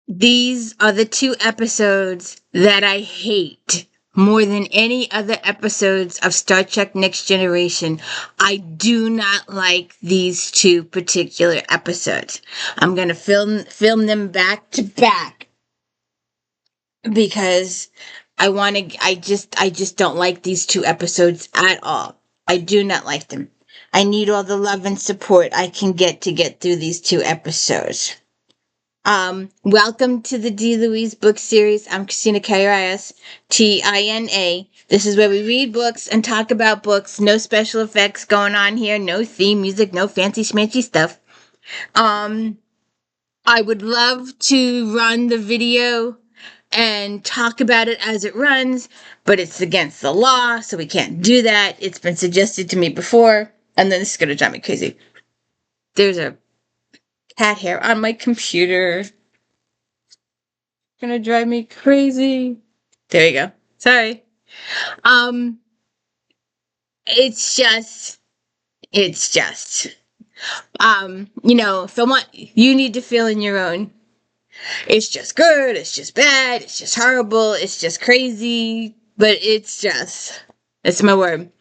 These are the two episodes that I hate more than any other episodes of Star Trek Next Generation. I do not like these two particular episodes. I'm going to film them back to back because I just don't like these two episodes at all. I do not like them. I need all the love and support I can get to get through these two episodes. Welcome to the D. Louise book series. I'm Christina Kairas, Tina. This is where we read books and talk about books. No special effects going on here. No theme music. No fancy schmancy stuff. I would love to run the video and talk about it as it runs, but it's against the law, so we can't do that. It's been suggested to me before, and then this is going to drive me crazy. There's a cat hair on my computer. Gonna drive me crazy. There you go. Sorry. Um, it's just, if I want, you need to fill in your own. It's just good, it's just bad, it's just horrible, it's just crazy, but it's my word.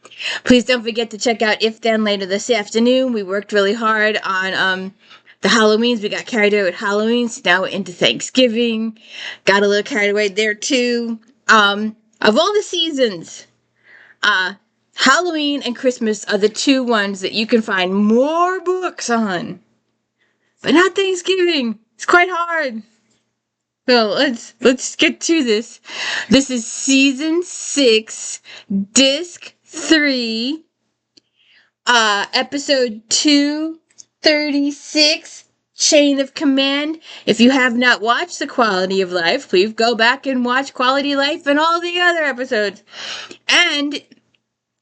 Please don't forget to check out If Then later this afternoon. We worked really hard on, the Halloweens. We got carried away with Halloween, so now we're into Thanksgiving. Got a little carried away there too. Of all the seasons, Halloween and Christmas are the two ones that you can find more books on. But not Thanksgiving. It's quite hard. So let's get to this. This is season 6, disc 3, episode 236, Chain of Command. If you have not watched The Quality of Life, please go back and watch Quality of Life and all the other episodes. And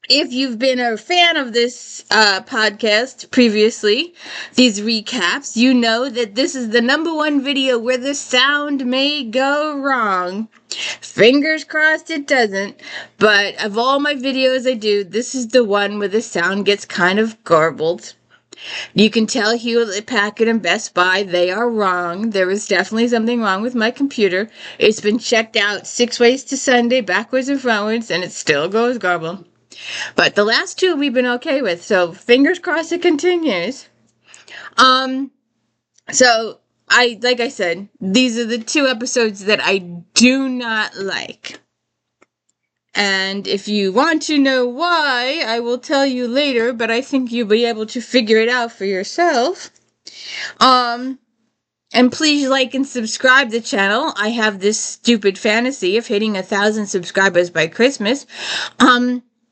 if you've been a fan of this podcast previously, these recaps, you know that this is the #1 video where the sound may go wrong. Fingers crossed it doesn't, but of all my videos I do, this is the one where the sound gets kind of garbled. You can tell Hewlett Packard and Best Buy they are wrong. There is definitely something wrong with my computer. It's been checked out 6 ways to Sunday, backwards and frontwards, and it still goes garbled. But the last two we've been okay with, so fingers crossed it continues. So like I said, these are the two episodes that I do not like. And if you want to know why, I will tell you later, but I think you'll be able to figure it out for yourself. And please like and subscribe the channel. I have this stupid fantasy of hitting 1,000 subscribers by Christmas.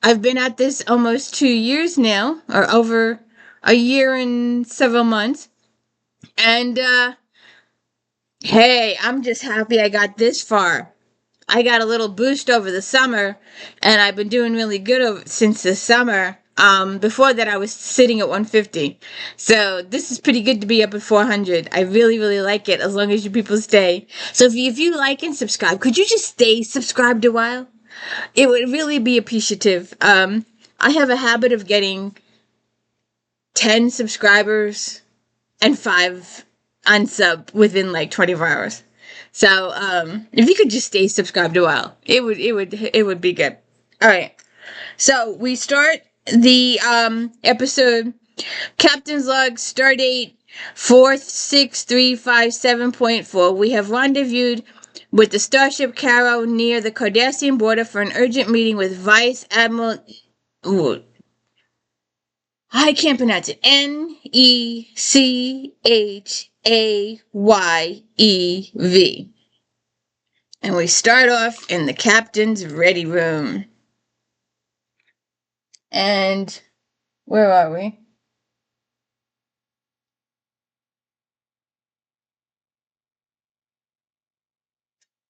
I've been at this almost 2 years now, or over a year and several months. And, hey, I'm just happy I got this far. I got a little boost over the summer, and I've been doing really good since the summer. Before that, I was sitting at 150. So this is pretty good to be up at 400. I really, really like it, as long as you people stay. So if you like and subscribe, could you just stay subscribed a while? It would really be appreciative. I have a habit of getting 10 subscribers and 5 unsub within like 24 hours. So, if you could just stay subscribed a while, it would be good. All right. So we start the episode. Captain's log, stardate 46357.4. We have rendezvoused with the starship Caro near the Cardassian border for an urgent meeting with Vice Admiral. I can't pronounce it. Nechayev. And we start off in the captain's ready room. And where are we?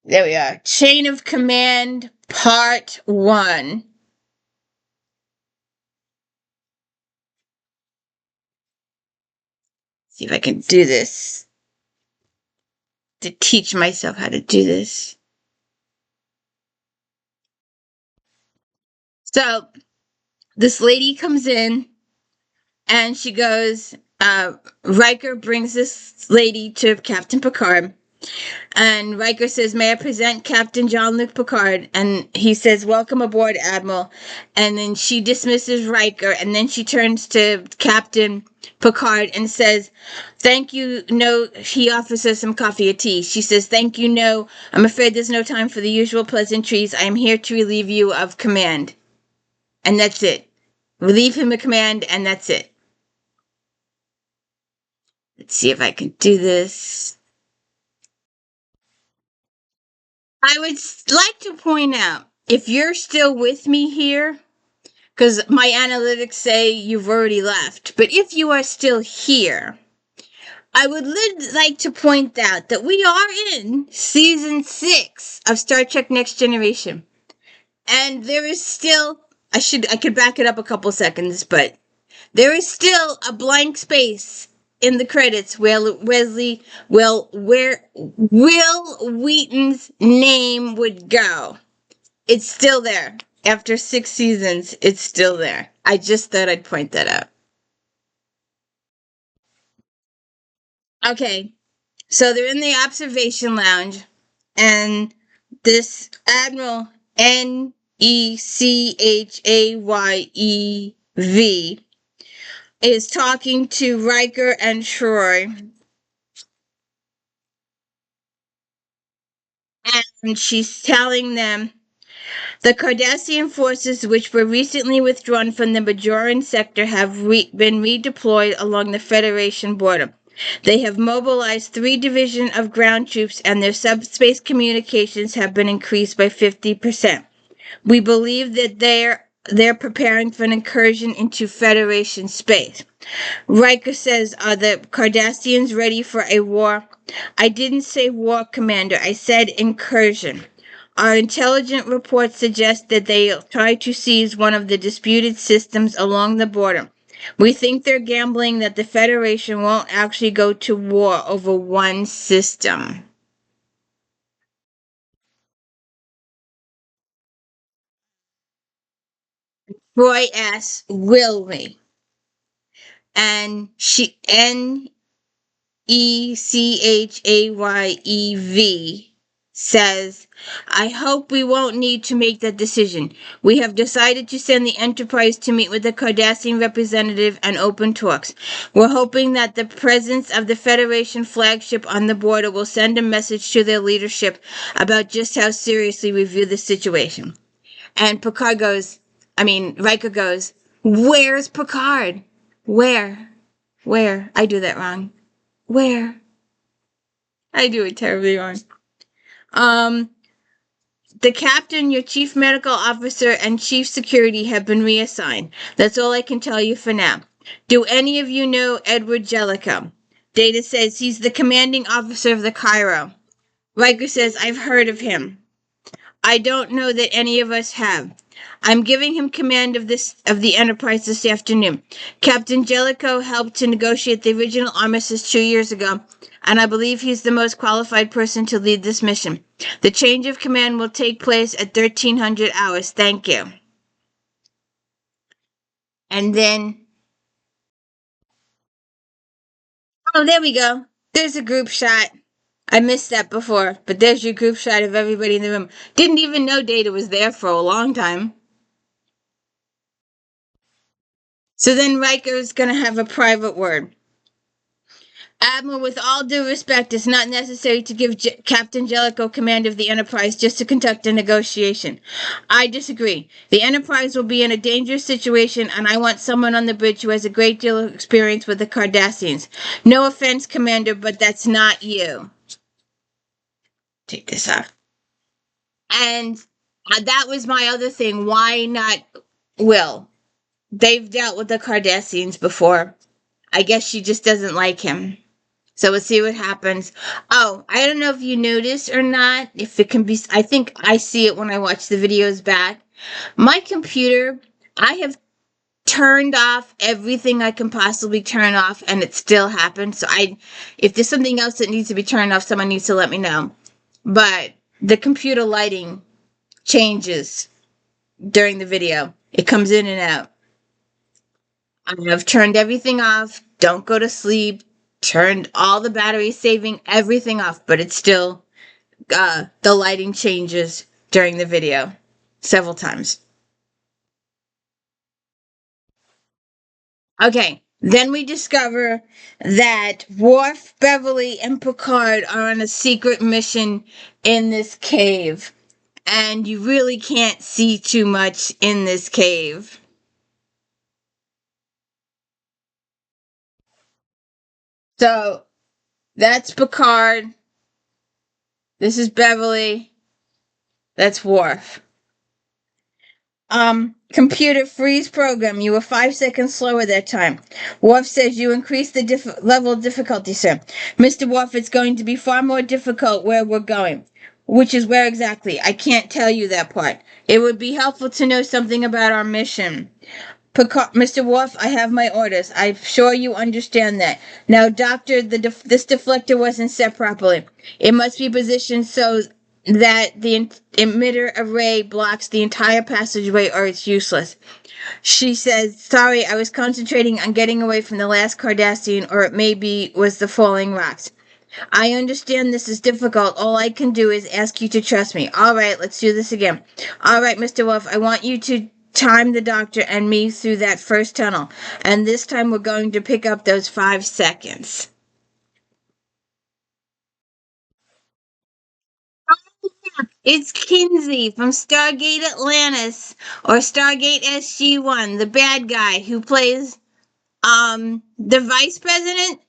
There we are. Chain of Command, Part 1. See if I can do this. To teach myself how to do this. So, this lady comes in, and she goes, Riker brings this lady to Captain Picard, And Riker says, "May I present Captain Jean-Luc Picard?" And he says, "Welcome aboard, Admiral." And then she dismisses Riker, and then she turns to Captain Picard and says, "Thank you, no," he offers her some coffee or tea. She says, "Thank you, no, I'm afraid there's no time for the usual pleasantries. I am here to relieve you of command." And that's it. Relieve him of command, and that's it. Let's see if I can do this. I would like to point out, if you're still with me here, because my analytics say you've already left, but if you are still here, I would like to point out that we are in season 6 of Star Trek Next Generation. And there is still, I could back it up a couple seconds, but there is still a blank space in the credits where Will Wheaton's name would go. It's still there. After 6 seasons, it's still there. I just thought I'd point that out. Okay, so they're in the observation lounge, and this Admiral Nechayyev is talking to Riker and Troy. And she's telling them, "The Cardassian forces, which were recently withdrawn from the Bajoran sector, have been redeployed along the Federation border. They have mobilized 3 divisions of ground troops, and their subspace communications have been increased by 50%. We believe that they're preparing for an incursion into Federation space." Riker says, "Are the Cardassians ready for a war?" "I didn't say war, Commander. I said incursion. Our intelligence reports suggest that they'll try to seize one of the disputed systems along the border. We think they're gambling that the Federation won't actually go to war over one system." Roy asks, "Will we?" And Nechayyev says, "I hope we won't need to make that decision. We have decided to send the Enterprise to meet with the Cardassian representative and open talks. We're hoping that the presence of the Federation flagship on the border will send a message to their leadership about just how seriously we view the situation." And Riker goes, "Where's Picard? Where? Where? I do that wrong. Where? I do it terribly wrong. The captain, your chief medical officer, and chief security have been reassigned. That's all I can tell you for now. Do any of you know Edward Jellicoe?" Data says he's the commanding officer of the Cairo. Riker says, "I've heard of him." "I don't know that any of us have. I'm giving him command of the Enterprise this afternoon. Captain Jellicoe helped to negotiate the original armistice 2 years ago, and I believe he's the most qualified person to lead this mission. The change of command will take place at 1300 hours. Thank you." And then, oh, there we go. There's a group shot. I missed that before, but there's your group shot of everybody in the room. Didn't even know Data was there for a long time. So then Riker's gonna have a private word. "Admiral, with all due respect, it's not necessary to give Captain Jellicoe command of the Enterprise just to conduct a negotiation. I disagree. The Enterprise will be in a dangerous situation, and I want someone on the bridge who has a great deal of experience with the Cardassians. No offense, Commander, but that's not you." Take this off. And that was my other thing. Why not Will? They've dealt with the Cardassians before. I guess she just doesn't like him. So we'll see what happens. Oh, I don't know if you noticed or not. If it can be, I think I see it when I watch the videos back. My computer, I have turned off everything I can possibly turn off, and it still happens. So if there's something else that needs to be turned off, someone needs to let me know. But the computer lighting changes during the video. It comes in and out. I have turned everything off. Don't go to sleep. turned all the batteries, saving everything off, but it's still, the lighting changes during the video several times. Okay, then we discover that Worf, Beverly, and Picard are on a secret mission in this cave. And you really can't see too much in this cave. So that's Picard. This is Beverly. That's Worf. Computer freeze program. You were 5 seconds slower that time. Worf says you increased the level of difficulty, sir. Mr. Worf, it's going to be far more difficult where we're going. Which is where exactly? I can't tell you that part. It would be helpful to know something about our mission. Mr. Worf, I have my orders. I'm sure you understand that. Now, Doctor, this deflector wasn't set properly. It must be positioned so that the emitter array blocks the entire passageway or it's useless. She says, sorry, I was concentrating on getting away from the last Cardassian, or it maybe was the falling rocks. I understand this is difficult. All I can do is ask you to trust me. All right, let's do this again. All right, Mr. Wolf, I want you to time the doctor and me through that first tunnel. And this time we're going to pick up those 5 seconds. It's Kinsey from Stargate Atlantis, or Stargate SG-1, the bad guy who plays the vice president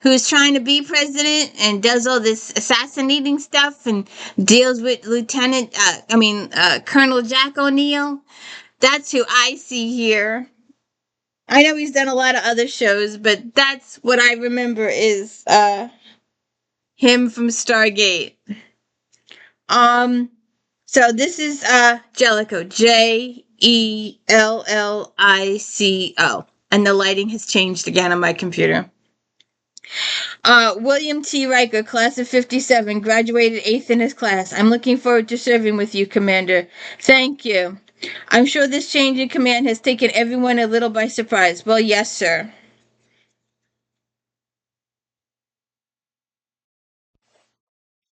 who's trying to be president and does all this assassinating stuff and deals with Colonel Jack O'Neill. That's who I see here. I know he's done a lot of other shows, but that's what I remember is him from Stargate. So this is Jellico, Jellico, and the lighting has changed again on my computer. William T. Riker, class of 57, graduated 8th in his class. I'm looking forward to serving with you, Commander. Thank you. I'm sure this change in command has taken everyone a little by surprise. Well, yes, sir.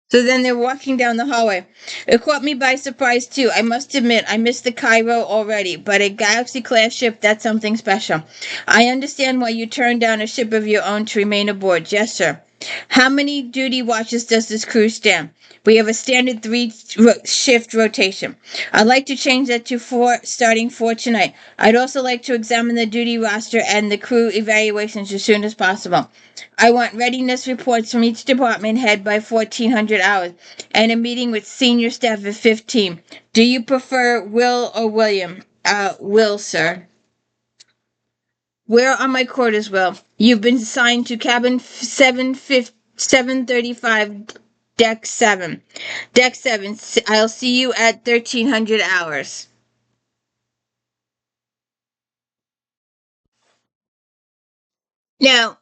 So then they're walking down the hallway. It caught me by surprise, too. I must admit, I missed the Cairo already, but a Galaxy-class ship, that's something special. I understand why you turned down a ship of your own to remain aboard. Yes, sir. How many duty watches does this crew stand? We have a standard 3-shift rotation. I'd like to change that to 4, starting 4 tonight. I'd also like to examine the duty roster and the crew evaluations as soon as possible. I want readiness reports from each department head by 1400 hours, and a meeting with senior staff at 15. Do you prefer Will or William? Will, sir. Where are my quarters, Will? You've been assigned to cabin 735, deck 7. Deck 7, I'll see you at 1300 hours. Now,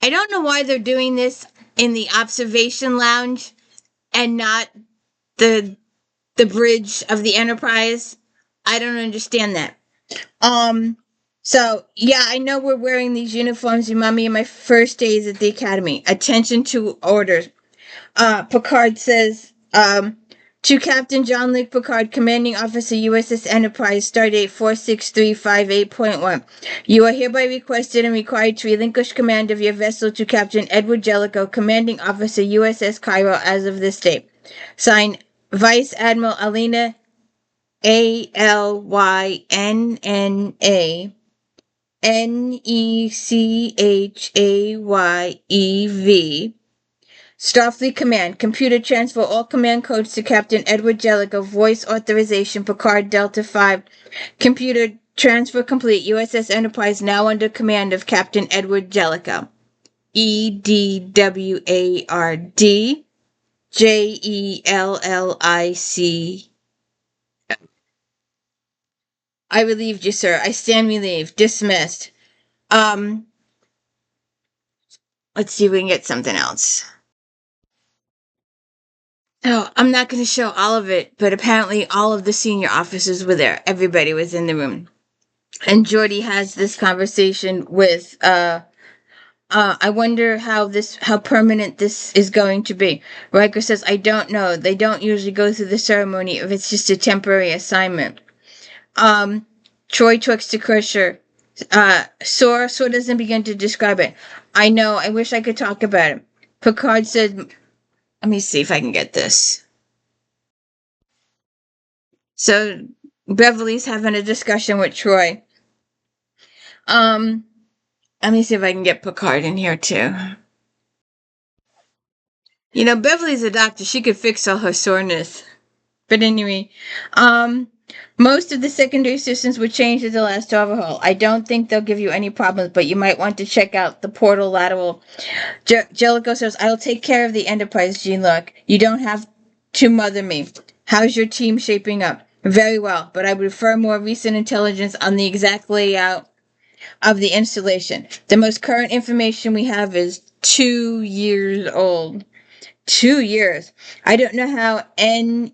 I don't know why they're doing this in the observation lounge and not the bridge of the Enterprise. I don't understand that. So yeah, I know we're wearing these uniforms. Remind me of my first days at the academy. Attention to orders. Picard says, to Captain Jean-Luc Picard, Commanding Officer, USS Enterprise, Stardate 46358.1. You are hereby requested and required to relinquish command of your vessel to Captain Edward Jellico, Commanding Officer, USS Cairo, as of this date. Signed, Vice Admiral Alina Alynna Starfleet Command. Computer transfer all command codes to Captain Edward Jellico. Voice authorization Picard Delta 5. Computer transfer complete. USS Enterprise now under command of Captain Edward Jellico. EDWARD JELLIC. I relieved you, sir. I stand relieved. Dismissed. Let's see if we can get something else. Oh, I'm not going to show all of it, but apparently all of the senior officers were there. Everybody was in the room. And Geordi has this conversation with I wonder how permanent this is going to be. Riker says, I don't know. They don't usually go through the ceremony if it's just a temporary assignment. Troy talks to Crusher. Sora doesn't begin to describe it. I know, I wish I could talk about it. Picard said, let me see if I can get this. So, Beverly's having a discussion with Troy. Let me see if I can get Picard in here too. You know, Beverly's a doctor. She could fix all her soreness. But anyway, most of the secondary systems were changed at the last overhaul. I don't think they'll give you any problems, but you might want to check out the portal lateral. Jellicoe says, I'll take care of the Enterprise, Jean-Luc. You don't have to mother me. How's your team shaping up? Very well, but I would prefer more recent intelligence on the exact layout of the installation. The most current information we have is 2 years old. 2 years. I don't know how NECHAYEV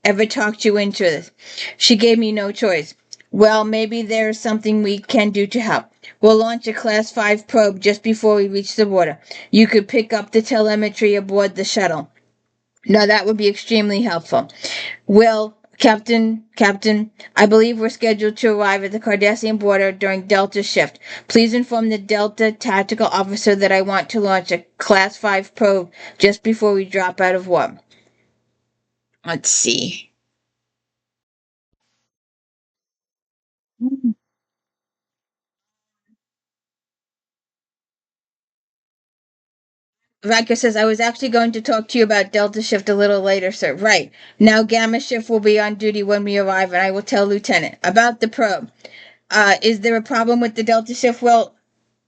ever talked you into this. She gave me no choice. Well, maybe there's something we can do to help. We'll launch a Class 5 probe just before we reach the border. You could pick up the telemetry aboard the shuttle. Now that would be extremely helpful. Will, Captain, I believe we're scheduled to arrive at the Cardassian border during Delta shift. Please inform the Delta tactical officer that I want to launch a Class 5 probe just before we drop out of warp. Let's see. Riker says, I was actually going to talk to you about Delta Shift a little later, sir. Right. Now Gamma Shift will be on duty when we arrive, and I will tell Lieutenant. About the probe. Is there a problem with the Delta Shift? Well,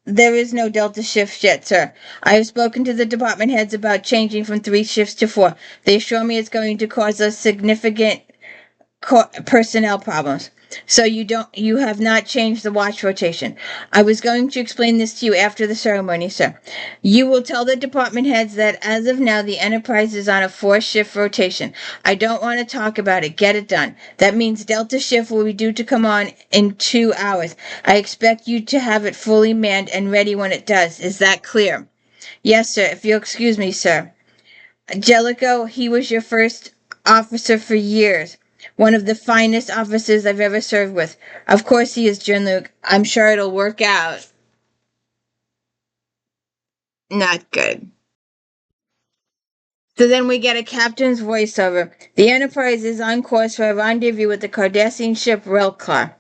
there is no Delta shift yet, sir. I have spoken to the department heads about changing from 3 shifts to 4. They assure me it's going to cause us significant personnel problems. So you have not changed the watch rotation. I was going to explain this to you after the ceremony, sir. You will tell the department heads that as of now the Enterprise is on a 4-shift rotation. I don't want to talk about it. Get it done. That means Delta shift will be due to come on in 2 hours. I expect you to have it fully manned and ready when it does. Is that clear? Yes, sir. If you'll excuse me, sir. Jellicoe, he was your first officer for years. One of the finest officers I've ever served with. Of course he is, Jean-Luc. I'm sure it'll work out. Not good. So then we get a captain's voiceover. The Enterprise is on course for a rendezvous with the Cardassian ship Relklar.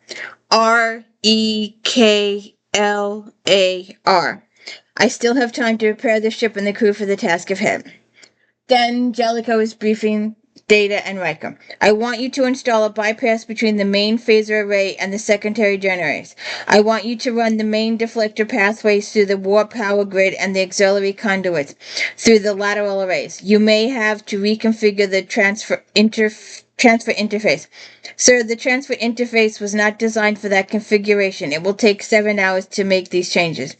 Reklar. I still have time to prepare the ship and the crew for the task ahead. Then Jellicoe is briefing Data and Riker. I want you to install a bypass between the main phaser array and the secondary generators. I want you to run the main deflector pathways through the warp power grid and the auxiliary conduits through the lateral arrays. You may have to reconfigure the transfer interface. Sir, the transfer interface was not designed for that configuration. It will take 7 hours to make these changes.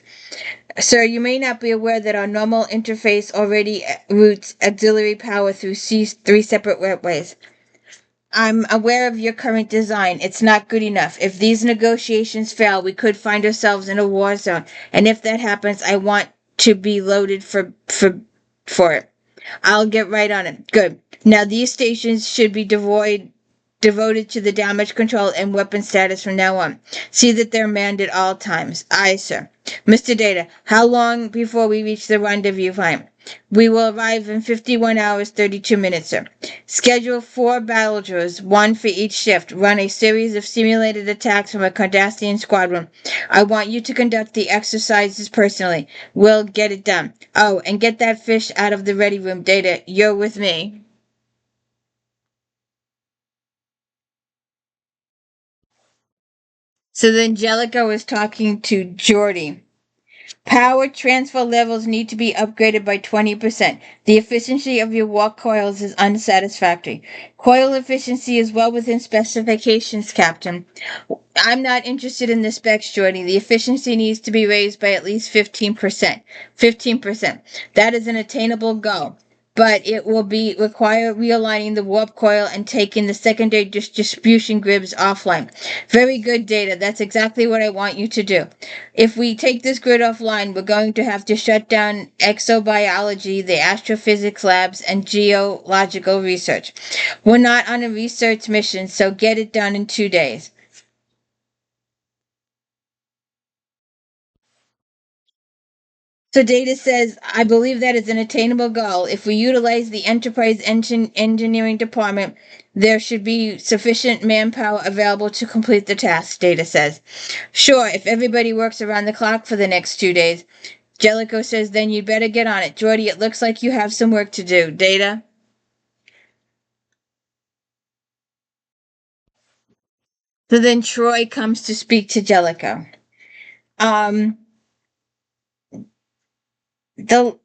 Sir, you may not be aware that our normal interface already routes auxiliary power through 3 separate ways. I'm aware of your current design. It's not good enough. If these negotiations fail, we could find ourselves in a war zone. And if that happens, I want to be loaded for it. I'll get right on it. Good. Now these stations should be devoted to the damage control and weapon status from now on. See that they're manned at all times. Aye, sir. Mr. Data, how long before we reach the rendezvous time? We will arrive in 51 hours, 32 minutes, sir. Schedule 4 battle drills, 1 for each shift. Run a series of simulated attacks from a Cardassian squadron. I want you to conduct the exercises personally. We'll get it done. Oh, and get that fish out of the ready room, Data. You're with me. So then Jellicoe was talking to Geordi. Power transfer levels need to be upgraded by 20%. The efficiency of your warp coils is unsatisfactory. Coil efficiency is well within specifications, Captain. I'm not interested in the specs, Geordi. The efficiency needs to be raised by at least 15%. 15%. That is an attainable goal. but it will require realigning the warp coil and taking the secondary distribution grids offline. Very good, Data. That's exactly what I want you to do. If we take this grid offline, we're going to have to shut down exobiology, the astrophysics labs, and geological research. We're not on a research mission, so get it done in 2 days. So Data says, I believe that is an attainable goal. If we utilize the enterprise engineering department, there should be sufficient manpower available to complete the task, Data says. Sure, if everybody works around the clock for the next 2 days. Jellicoe says, then you'd better get on it. Geordi, it looks like you have some work to do. Data? So then Troy comes to speak to Jellicoe. The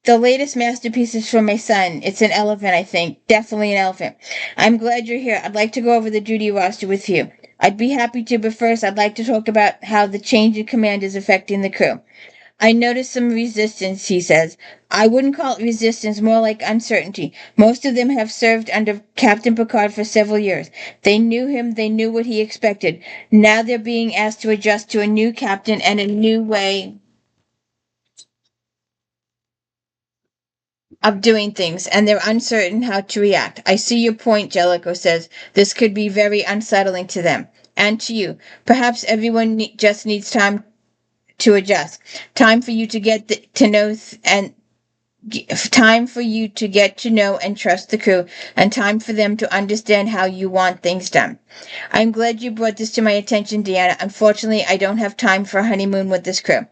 the latest masterpiece is for my son. It's an elephant, I think. Definitely an elephant. I'm glad you're here. I'd like to go over the duty roster with you. I'd be happy to, but first I'd like to talk about how the change in command is affecting the crew. I noticed some resistance, he says. I wouldn't call it resistance, more like uncertainty. Most of them have served under Captain Picard for several years. They knew him, they knew what he expected. Now they're being asked to adjust to a new captain and a new way of doing things, and they're uncertain how to react. I see your point, Jellicoe says. This could be very unsettling to them. And to you. Perhaps everyone just needs time to adjust. Time for you to to know and time for you to get to know and trust the crew, and time for them to understand how you want things done. I'm glad you brought this to my attention, Deanna. Unfortunately, I don't have time for a honeymoon with this crew.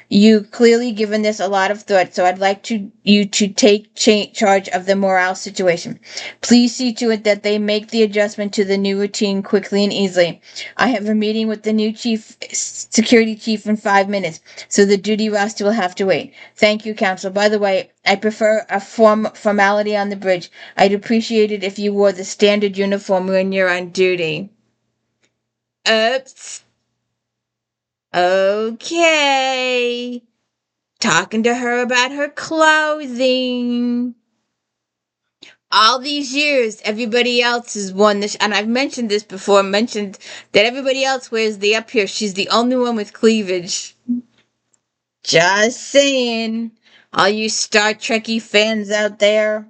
You clearly given this a lot of thought, so I'd like you to take charge of the morale situation. Please see to it that they make the adjustment to the new routine quickly and easily. I have a meeting with the new security chief in 5 minutes, so the duty roster will have to wait. Thank you, Council. By the way, I prefer a formality on the bridge. I'd appreciate it if you wore the standard uniform when you're on duty. Oops. Okay. Talking to her about her clothing. All these years, everybody else has worn this, and I've mentioned this before, mentioned that everybody else wears the up here. She's the only one with cleavage. Just saying. All you Star Trekky fans out there.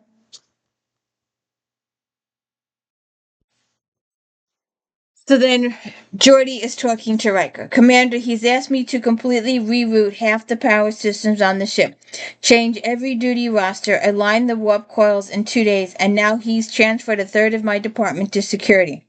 So then Geordi is talking to Riker. Commander, he's asked me to completely reroute half the power systems on the ship, change every duty roster, align the warp coils in 2 days, and now he's transferred a third of my department to security.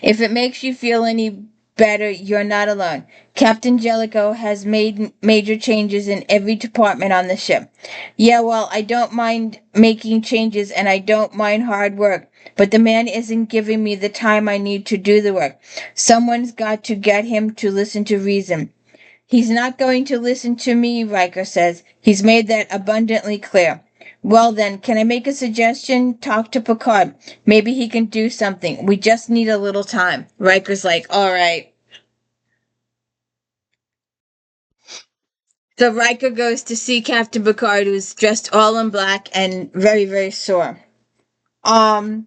If it makes you feel any better, you're not alone. Captain Jellicoe has made major changes in every department on the ship. Yeah, well, I don't mind making changes and I don't mind hard work, but the man isn't giving me the time I need to do the work. Someone's got to get him to listen to reason. He's not going to listen to me, Riker says. He's made that abundantly clear. Well then, can I make a suggestion? Talk to Picard. Maybe he can do something. We just need a little time. Riker's like, all right. So Riker goes to see Captain Picard, who's dressed all in black and very, very sore. Are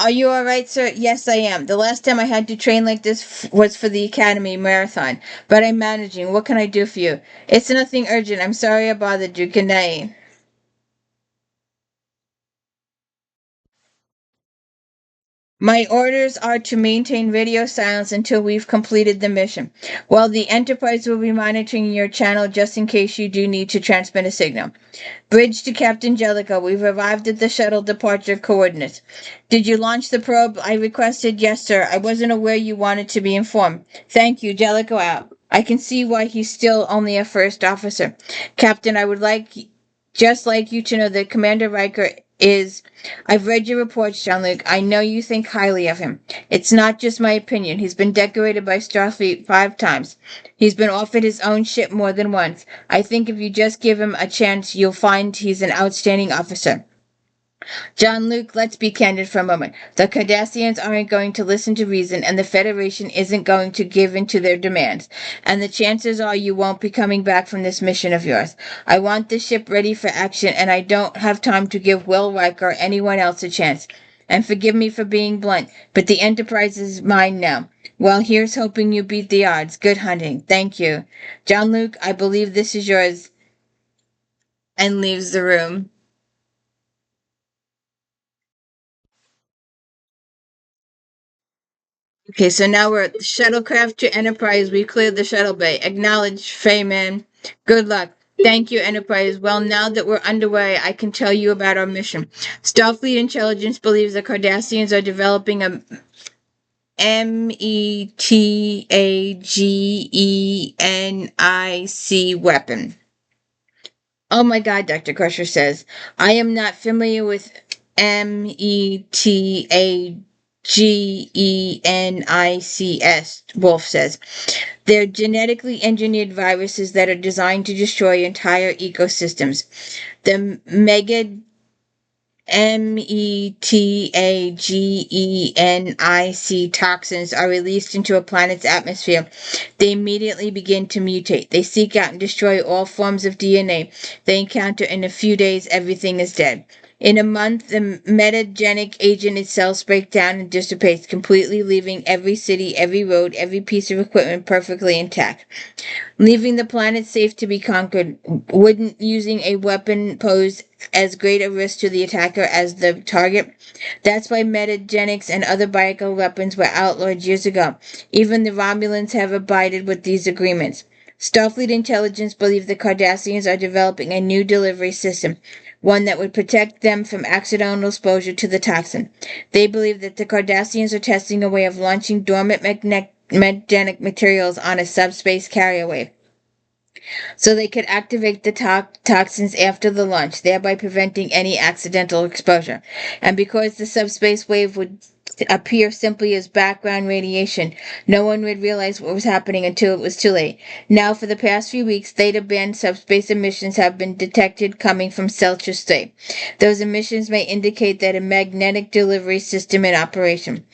you all right, sir? Yes, I am. The last time I had to train like this was for the Academy Marathon, but I'm managing. What can I do for you? It's nothing urgent. I'm sorry I bothered you. Good night. My orders are to maintain radio silence until we've completed the mission. While the Enterprise will be monitoring your channel just in case you do need to transmit a signal. Bridge to Captain Jellicoe. We've arrived at the shuttle departure coordinates. Did you launch the probe I requested? Yes, sir. I wasn't aware you wanted to be informed. Thank you. Jellicoe out. I can see why he's still only a first officer. Captain, I would just like you to know that Commander Riker is. I've read your reports, Jean-Luc. I know you think highly of him. It's not just my opinion. He's been decorated by Starfleet 5 times. He's been offered his own ship more than once. I think if you just give him a chance, you'll find he's an outstanding officer. Jean-Luc, let's be candid for a moment. The Cardassians aren't going to listen to reason, and the Federation isn't going to give in to their demands. And the chances are you won't be coming back from this mission of yours. I want the ship ready for action, and I don't have time to give Will Riker or anyone else a chance. And forgive me for being blunt, but the Enterprise is mine now. Well, here's hoping you beat the odds. Good hunting. Thank you. Jean-Luc, I believe this is yours. And leaves the room. Okay, so now we're at shuttlecraft to Enterprise. We cleared the shuttle bay. Acknowledge, Feyman. Good luck. Thank you, Enterprise. Well, now that we're underway, I can tell you about our mission. Starfleet Intelligence believes the Cardassians are developing a METAGENIC weapon. Oh my God, Dr. Crusher says. I am not familiar with METAGENICS, Wolf says. They're genetically engineered viruses that are designed to destroy entire ecosystems. The METAGENIC toxins are released into a planet's atmosphere. They immediately begin to mutate. They seek out and destroy all forms of DNA they encounter. In a few days, everything is dead. In a month, the metagenic agent itself breaks down and dissipates, completely leaving every city, every road, every piece of equipment perfectly intact. Leaving the planet safe to be conquered, wouldn't using a weapon pose as great a risk to the attacker as the target? That's why metagenics and other biological weapons were outlawed years ago. Even the Romulans have abided with these agreements. Starfleet Intelligence believes the Cardassians are developing a new delivery system, one that would protect them from accidental exposure to the toxin. They believe that the Cardassians are testing a way of launching dormant metagenic materials on a subspace carrier wave, so they could activate the toxins after the launch, thereby preventing any accidental exposure. And because the subspace wave would appear simply as background radiation, no one would realize what was happening until it was too late. Now, for the past few weeks, theta band subspace emissions have been detected coming from Celsius 3. Those emissions may indicate that a magnetic delivery system in operation.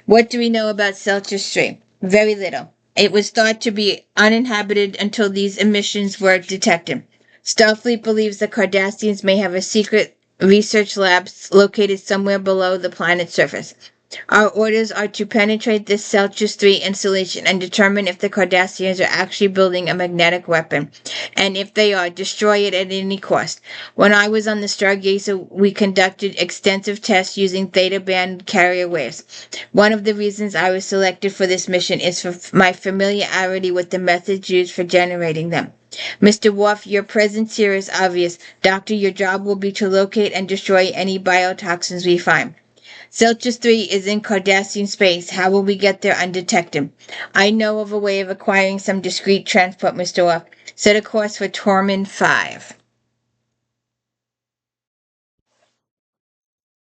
What do we know about Celsius 3? Very little. It was thought to be uninhabited until these emissions were detected. Starfleet believes the Cardassians may have a secret research lab located somewhere below the planet's surface. Our orders are to penetrate this Celsius 3 installation and determine if the Cardassians are actually building a magnetic weapon, and if they are, destroy it at any cost. When I was on the Stargazer, we conducted extensive tests using theta band carrier waves. One of the reasons I was selected for this mission is for my familiarity with the methods used for generating them. Mr. Worf, your presence here is obvious. Doctor, your job will be to locate and destroy any biotoxins we find. Celsius 3 is in Cardassian space. How will we get there undetected? I know of a way of acquiring some discreet transport, Mr. Worf. Set a course for Tormund 5.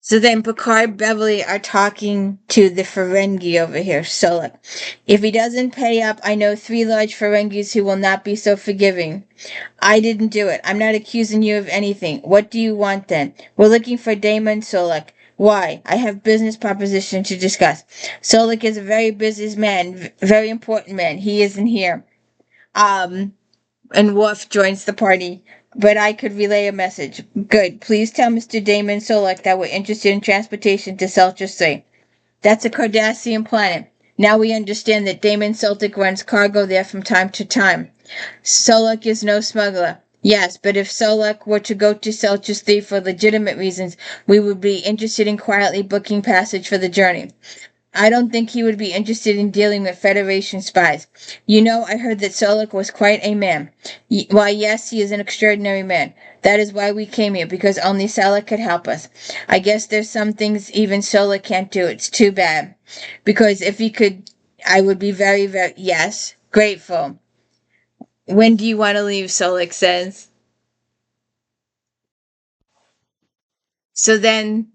So then Picard Beverly are talking to the Ferengi over here, Solak. If he doesn't pay up, I know 3 large Ferengis who will not be so forgiving. I didn't do it. I'm not accusing you of anything. What do you want then? We're looking for Damon Solak. Why? I have business proposition to discuss. Solak is a very business man, very important man. He isn't here. Um, and Worf joins the party. But I could relay a message. Good. Please tell Mr. Damon Solak that we're interested in transportation to Celsius 3. That's a Cardassian planet. Now we understand that Damon Celtic runs cargo there from time to time. Solak is no smuggler. Yes, but if Solak were to go to Celsius 3 for legitimate reasons, we would be interested in quietly booking passage for the journey. I don't think he would be interested in dealing with Federation spies. You know, I heard that Solak was quite a man. Why, yes, he is an extraordinary man. That is why we came here, because only Solak could help us. I guess there's some things even Solak can't do. It's too bad. Because if he could, I would be very, very, yes, grateful. When do you want to leave, Solak says. So then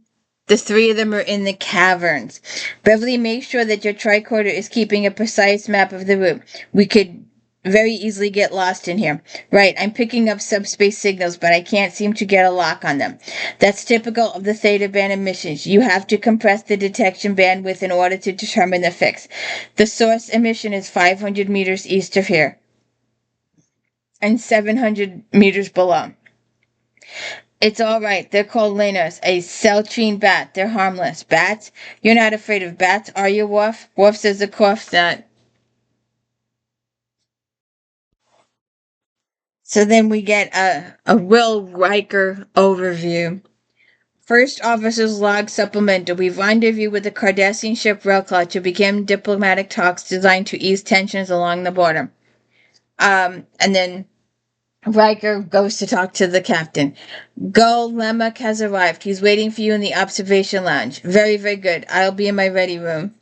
the 3 of them are in the caverns. Beverly, make sure that your tricorder is keeping a precise map of the route. We could very easily get lost in here. Right, I'm picking up subspace signals, but I can't seem to get a lock on them. That's typical of the theta band emissions. You have to compress the detection bandwidth in order to determine the fix. The source emission is 500 meters east of here and 700 meters below. It's all right. They're called Lanos, a Celtrine bat. They're harmless. Bats? You're not afraid of bats, are you, Worf? Worf says, of course not. So then we get a Will Riker overview. First Officer's Log Supplemental. We've rendezvoused with the Cardassian ship Relclaw to begin diplomatic talks designed to ease tensions along the border. And then Riker goes to talk to the captain. Go, Lemak has arrived. He's waiting for you in the observation lounge. Very, very good. I'll be in my ready room.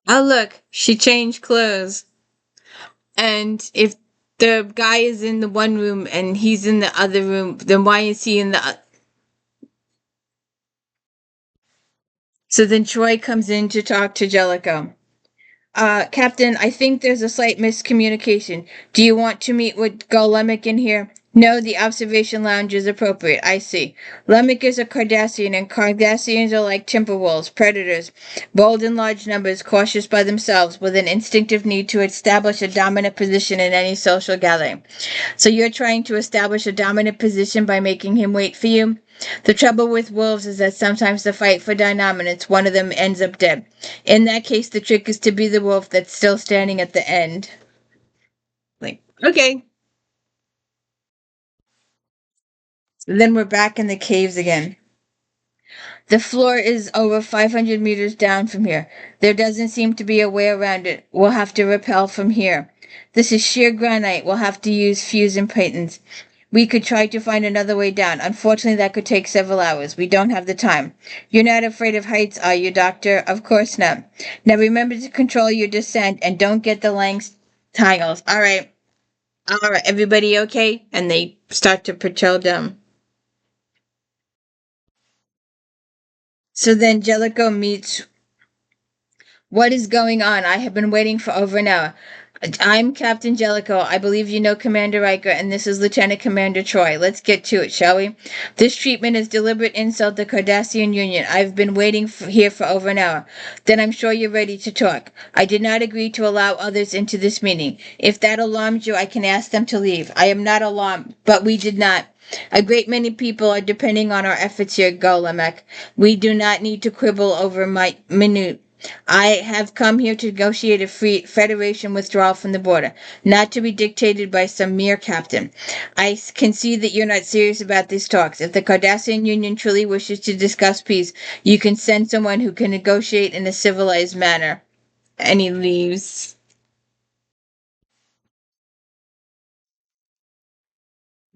Oh, look, she changed clothes. And if the guy is in the one room and he's in the other room, then why is he in the... So then Troy comes in to talk to Jellicoe. Captain, I think there's a slight miscommunication. Do you want to meet with Golemic in here? No, the observation lounge is appropriate. I see. Lemic is a Cardassian, and Cardassians are like timber wolves, predators, bold in large numbers, cautious by themselves, with an instinctive need to establish a dominant position in any social gathering. So you're trying to establish a dominant position by making him wait for you? The trouble with wolves is that sometimes the fight for dominance, one of them ends up dead. In that case, the trick is to be the wolf that's still standing at the end. Like, okay. Then we're back in the caves again. The floor is over 500 meters down from here. There doesn't seem to be a way around it. We'll have to rappel from here. This is sheer granite. We'll have to use fusion patents. We could try to find another way down. Unfortunately, that could take several hours. We don't have the time. You're not afraid of heights, are you, Doctor? Of course not. Now remember to control your descent and don't get the Lang's tiles. All right. All right. Everybody okay? And they start to patrol down. So then Jellicoe meets. What is going on? I have been waiting for over an hour. I'm Captain Jellicoe. I believe you know Commander Riker, and this is Lieutenant Commander Troy. Let's get to it, shall we? This treatment is deliberate insult to Cardassian Union. I've been waiting here for over an hour. Then I'm sure you're ready to talk. I did not agree to allow others into this meeting. If that alarms you, I can ask them to leave. I am not alarmed, but we did not. A great many people are depending on our efforts here, Golemic. We do not need to quibble over my minute. I have come here to negotiate a free Federation withdrawal from the border, not to be dictated by some mere captain. I can see that you're not serious about these talks. If the Cardassian Union truly wishes to discuss peace, you can send someone who can negotiate in a civilized manner. And he leaves.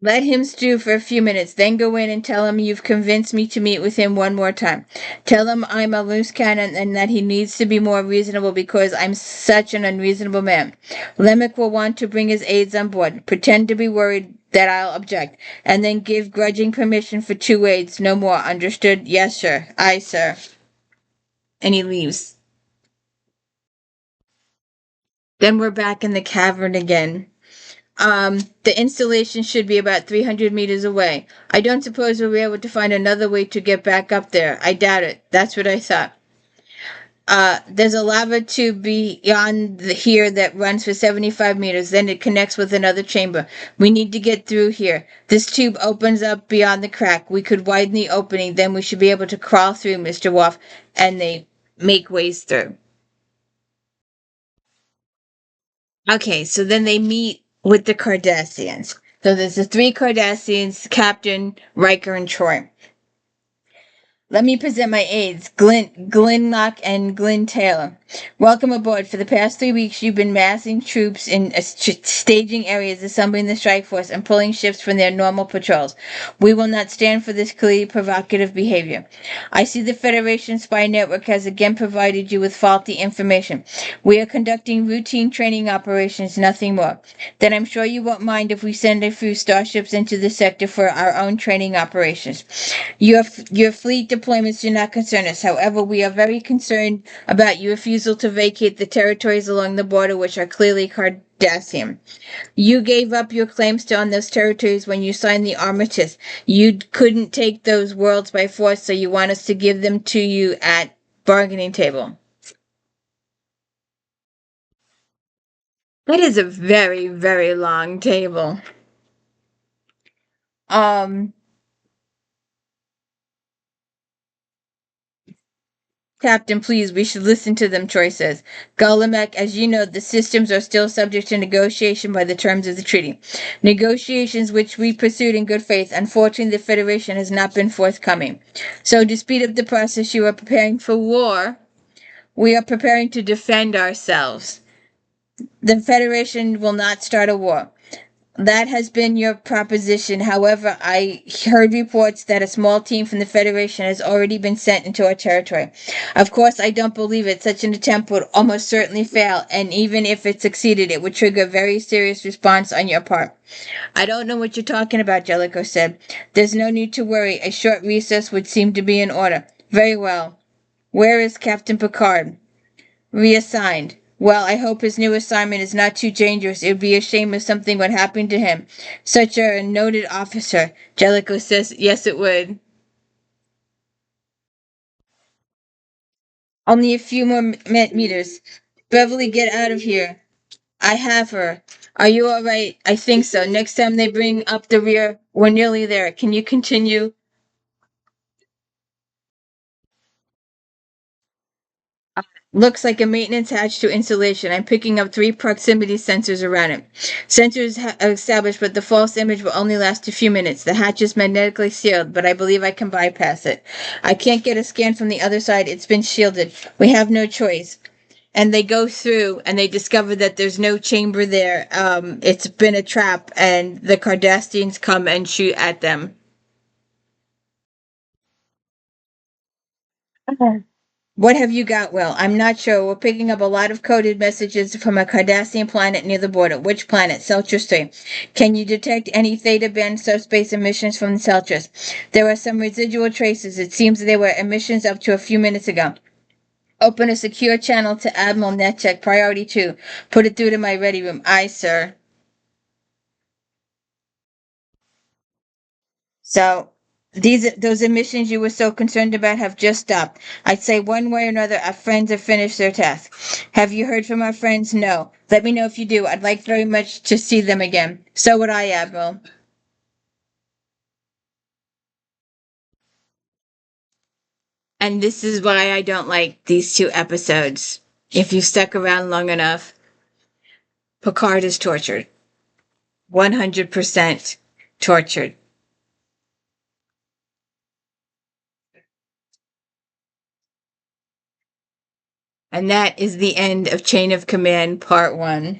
Let him stew for a few minutes, then go in and tell him you've convinced me to meet with him one more time. Tell him I'm a loose cannon and that he needs to be more reasonable because I'm such an unreasonable man. Lemek will want to bring his aides on board, pretend to be worried that I'll object, and then give grudging permission for 2 aides, no more. Understood? Yes, sir. Aye, sir. And he leaves. Then we're back in the cavern again. The installation should be about 300 meters away. I don't suppose we'll be able to find another way to get back up there. I doubt it. That's what I thought. There's a lava tube beyond here that runs for 75 meters. Then it connects with another chamber. We need to get through here. This tube opens up beyond the crack. We could widen the opening. Then we should be able to crawl through, Mr. Worf. And they make ways through. Okay, so then they meet with the Cardassians. So there's the 3 Cardassians, Captain, Riker, and Troy. Let me present my aides, Glenlock and Glenn Taylor. Welcome aboard. For the past 3 weeks, you've been massing troops in staging areas, assembling the strike force, and pulling ships from their normal patrols. We will not stand for this clearly provocative behavior. I see the Federation spy network has again provided you with faulty information. We are conducting routine training operations, nothing more. Then I'm sure you won't mind if we send a few starships into the sector for our own training operations. Your fleet deployments do not concern us. However, we are very concerned about your refusal to vacate the territories along the border, which are clearly Cardassian. You gave up your claims to on those territories when you signed the armistice. You couldn't take those worlds by force, so you want us to give them to you at bargaining table. That is a very, very long table. Captain, please, we should listen to them, Troy says. Galamek, as you know, the systems are still subject to negotiation by the terms of the treaty. Negotiations which we pursued in good faith. Unfortunately, the Federation has not been forthcoming. So, to speed up the process, you are preparing for war. We are preparing to defend ourselves. The Federation will not start a war. That has been your proposition. However, I heard reports that a small team from the Federation has already been sent into our territory. Of course, I don't believe it. Such an attempt would almost certainly fail, and even if it succeeded, it would trigger a very serious response on your part. I don't know what you're talking about, Jellicoe said. There's no need to worry. A short recess would seem to be in order. Very well. Where is Captain Picard? Reassigned. Well, I hope his new assignment is not too dangerous. It would be a shame if something would happen to him. Such a noted officer. Jellicoe says, yes, it would. Only a few more meters. Beverly, get out of here. I have her. Are you all right? I think so. Next time they bring up the rear, we're nearly there. Can you continue? Looks like a maintenance hatch to insulation. I'm picking up 3 proximity sensors around it. Sensors established, but the false image will only last a few minutes. The hatch is magnetically sealed, but I believe I can bypass it. I can't get a scan from the other side. It's been shielded. We have no choice. And they go through and they discover that there's no chamber there. It's been a trap, and the Cardassians come and shoot at them. What have you got, Will? I'm not sure. We're picking up a lot of coded messages from a Cardassian planet near the border. Which planet? Celtris 3. Can you detect any Theta band subspace emissions from Celtris? There are some residual traces. It seems they were emissions up to a few minutes ago. Open a secure channel to Admiral Netcheck. Priority 2. Put it through to my ready room. Aye, sir. So those emissions you were so concerned about have just stopped. I'd say one way or another our friends have finished their task. Have you heard from our friends? No. Let me know if you do. I'd like very much to see them again. So would I, Admiral. And this is why I don't like these 2 episodes. If you stuck around long enough, Picard is tortured. 100% tortured. And that is the end of Chain of Command Part 1.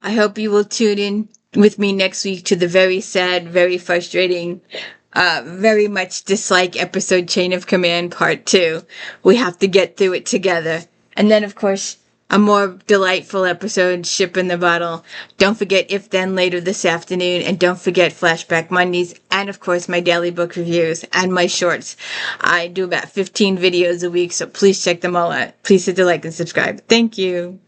I hope you will tune in with me next week to the very sad, very frustrating, very much dislike episode Chain of Command Part 2. We have to get through it together. And then, of course, a more delightful episode, Ship in the Bottle. Don't forget If Then later this afternoon. And don't forget Flashback Mondays. And, of course, my daily book reviews and my shorts. I do about 15 videos a week, so please check them all out. Please hit the like and subscribe. Thank you.